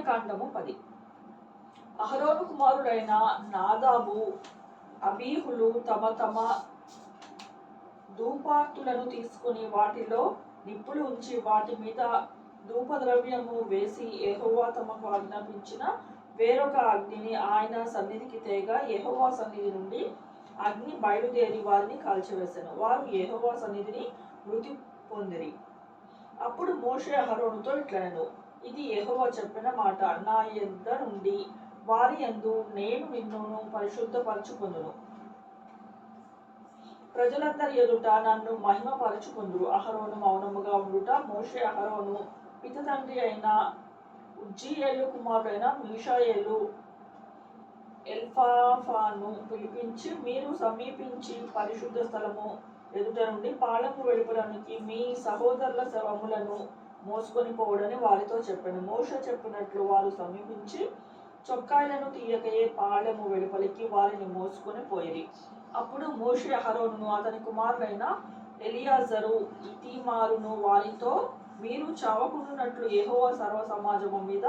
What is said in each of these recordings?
ఆజ్ఞాకాండము 10. అహరోను కుమారుడైన నాదాబు అబీహులు తమ తమ ధూపార్తులను తీసుకుని వాటిలో నిప్పులు ఉంచి వాటి మీద ధూపద్రవ్యము వేసి యెహోవా తమకు ఆజ్ఞాపించిన వేరొక అగ్నిని ఆయన సన్నిధికి తేగా యెహోవా సన్నిధి నుండి అగ్ని బయలుదేరి వారిని కాల్చివేసెను. వారు యెహోవా సన్నిధిని మృతి పొందిరి. అప్పుడు మోషే అహరోనుతో ఇట్లనెను, ఇది యెహోవా చెప్పిన మాట, నా యొద్ద నుండి వారి యందు నేను నిన్నును పరిశుద్ధపరచుకొందును, ప్రజలందరి ఎదుట నన్ను మహిమపరచుకొందురు. అహరోను మౌనముగా ఉండుట మోషే అహరోను పిత తండ్రి అయిన ఉజ్జీయేలు కుమారుడైన మీషాయేలు ఎల్ఫాఫాను పిలిపించి, మీరు సమీపించి పరిశుద్ధ స్థలము ఎదుట నుండి పాళెము వెలుపలనికి మీ సహోదరుల శవములను మోసుకొని పోవడని వారితో చెప్పాను. మోషే చెప్పినట్లు వారు సమీపించి చొక్కాయలను తీయకయే పాళెము వెలుపలికి వారిని మోసుకొని పోయిరి. అప్పుడు మోషే అహరోనును అతని కుమారుడైన ఎలియాజరు ఇతీమారును వారితో, మీరు చావకుండునట్లు యెహోవా సర్వ సమాజము మీద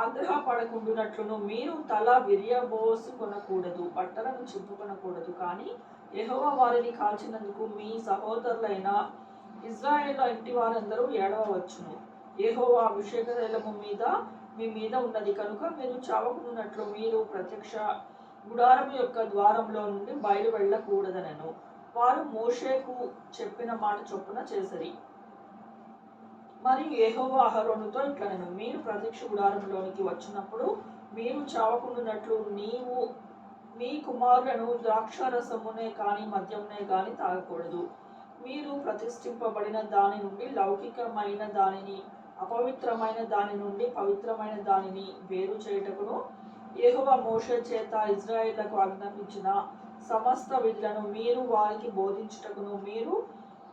ఆగ్రహపడకుండునట్లును మీరు తల విరియబోసుకొనకూడదు, బట్టలను చింపుకొనకూడదు. కానీ యెహోవా వారిని కాల్చినందుకు మీ సహోదరులైన ఇశ్రాయేలు ఇంటి వారందరూ ఏడవవచ్చును. యెహోవా అభిషేక తైలము మీ మీద ఉన్నది కనుక మీరు చావకుండునట్లు మీరు ప్రత్యక్ష గుడారము యొక్క ద్వారంలో నుండి బయలు వెళ్ళకూడదనెను. వారు మోషేకు చెప్పిన మాట చొప్పున చేసిరి. మరియు యెహోవా అహరోనుతో ఇట్లనెను, మీరు ప్రత్యక్ష గుడారంలోనికి వచ్చినప్పుడు మీరు చావకుండునట్లు నీవు మీ కుమారులను ద్రాక్షారసమునే కాని మద్యమునే కాని తాగకూడదు. మీరు ప్రతిష్ఠింపబడిన దాని నుండి లౌకికమైన దానిని, అపవిత్రమైన దాని నుండి పవిత్రమైన దానిని వేరు చేయుటకును యెహోవా మోషే చేత ఇశ్రాయేలుకు ఆజ్ఞాపించిన సమస్త విధులను మీరు వారికి బోధించుటకును మీరు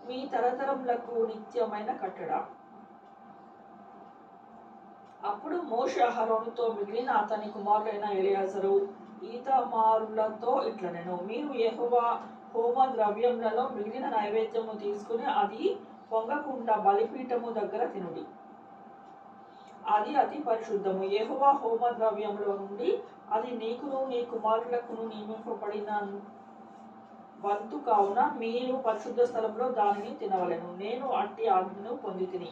మీ తరతరములకు నిత్యమైన కట్టడ. అప్పుడు మోషే అహరోనుతో మిగిలిన అతని కుమారుడైన ఎలియాజరు ఈతామారులతో ఇట్లనెను, మీరు యెహోవా హోమ ద్రవ్యములలో మిగిలిన నైవేద్యము తీసుకుని అది పొంగకుండా బలిపీఠము దగ్గర తినుడి. అది అతి పరిశుద్ధము. యెహోవా హోమ ద్రవ్యములో నుండి అది నీకును నీ కుమారులకును నియమింపబడిన వంతు కావున మీరు పరిశుద్ధ స్థలంలో దానిని తినవలెను. నేను అట్టి ఆజ్ఞను పొందితిని.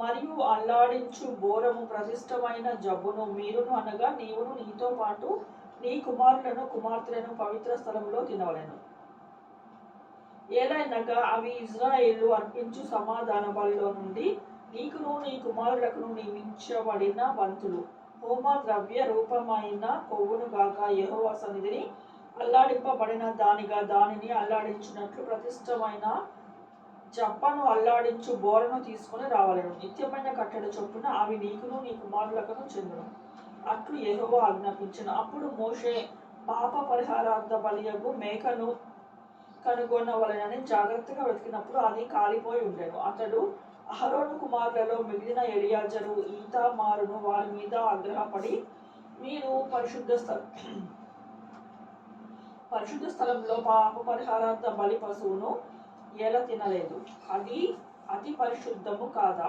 మరియు అల్లాడించు బోరము ప్రతిష్టమైన జబ్బును మీరును అనగా నీవును నీతో పాటు నీ కుమారులను కుమార్తెలను పవిత్ర స్థలంలో తినవలెను. ఏలైనగా అవి ఇశ్రాయేలు అర్పించు సమాధాన బలిలో నుండి నీకును నీ కుమారులకును నియమించబడిన వంతులు. హోమ ద్రవ్య రూపమైన కొవ్వును గాక యెహోవా సన్నిధిని అల్లాడింపబడిన దానిగా దానిని అల్లాడించినట్లు ప్రతిష్టమైన జబ్బను అల్లాడించు బోరను తీసుకుని రావలెను. నిత్యమైన కట్టడి చొప్పున అవి నీకును నీ కుమారులకును చెందును. అట్లు యెహోవా ఆజ్ఞాపించెను. అప్పుడు మోషే పాప పరిహారార్థ బలియగు మేకను కనుగొనవలెనని జాగ్రత్తగా వెతికినప్పుడు అది కాలిపోయి ఉండెను. అతడు అహరోను కుమారులలో మిగిలిన ఎలియాజరు ఈతామారును వారి మీద ఆగ్రహపడి, మీరు పరిశుద్ధ స్థలంలో పాప పరిహారార్థ బలి పశువును ఎలా తినలేదు, అది అతి పరిశుద్ధము కాదా?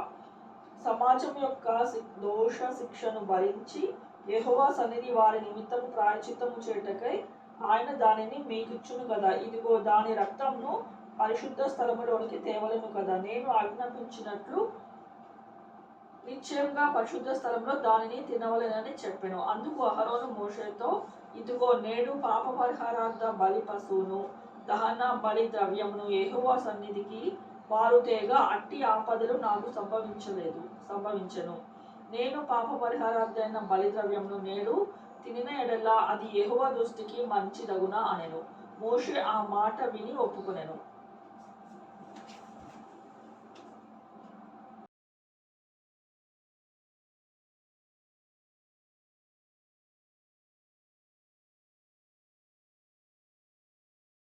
సమాజం యొక్క దోష శిక్షను భరించి యెహోవా సన్నిధి వారి నిమిత్తము ప్రాయశ్చిత్తము చేయుటకై ఆయన దానిని మీకిచ్చును కదా. ఇదిగో దాని రక్తంను పరిశుద్ధ స్థలములోనికి తేవలెను కదా. నేను ఆజ్ఞాపించినట్లు నిశ్చయంగా పరిశుద్ధ స్థలంలో దానిని తినవలెనని చెప్పెను. అందుకు అహరోను మోషేతో, ఇదిగో నేడు పాప పరిహారార్థ బలి పశువును దహన బలి ద్రవ్యమును యెహోవా సన్నిధికి వారు తేగా అట్టి ఆపదలు నాకు సంభవించెను. నేను పాప పరిహారార్థైన బలి ద్రవ్యమును నేడు తినిన ఎడల అది యెహోవా దృష్టికి మంచిదగునా అనెను. మోషే ఆ మాట విని ఒప్పుకొనెను.